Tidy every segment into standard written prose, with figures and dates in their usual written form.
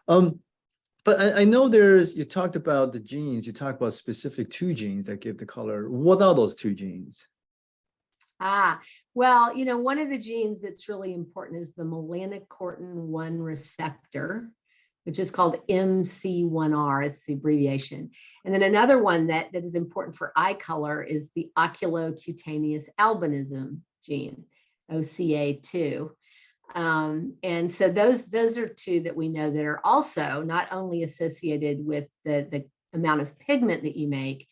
But I know you talked about the genes, you talked about specific two genes that give the color. What are those two genes? Well, one of the genes that's really important is the melanocortin-1 receptor, which is called MC1R. It's the abbreviation. And then another one that is important for eye color is the oculocutaneous albinism gene, OCA2. And so those are two that we know that are also not only associated with the amount of pigment that you make,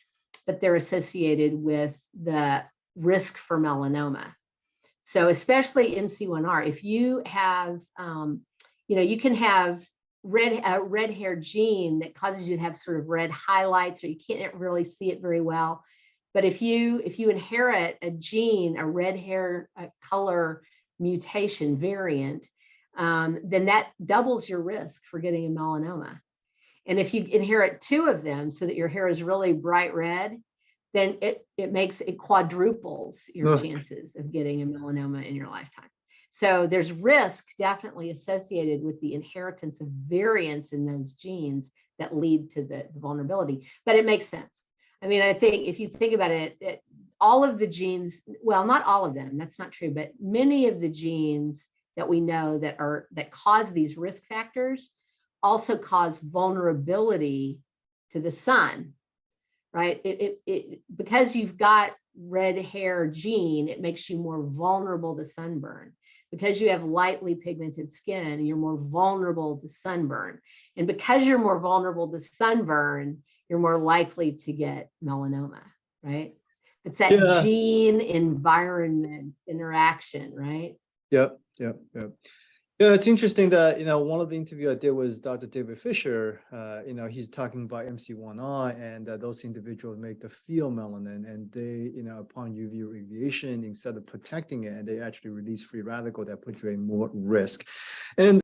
but they're associated with the risk for melanoma. So especially MC1R, if you have, you can have a red hair gene that causes you to have sort of red highlights, or you can't really see it very well. But if you inherit a gene, a red hair color mutation variant, then that doubles your risk for getting a melanoma. And if you inherit two of them so that your hair is really bright red, then it quadruples your chances of getting a melanoma in your lifetime. So there's risk definitely associated with the inheritance of variants in those genes that lead to the vulnerability. But it makes sense. I mean, I think if you think about it, all of the genes, well, not all of them, that's not true, but many of the genes that we know that cause these risk factors also cause vulnerability to the sun, right? Because you've got red hair gene, it makes you more vulnerable to sunburn. Because you have lightly pigmented skin, you're more vulnerable to sunburn. And because you're more vulnerable to sunburn, you're more likely to get melanoma, right? It's that gene environment interaction, right? Yep. Yeah, it's interesting that, one of the interviews I did was Dr. David Fisher. He's talking about MC1R, and those individuals make the field melanin, and they, upon UV radiation, instead of protecting it, they actually release free radical that put you at more risk. And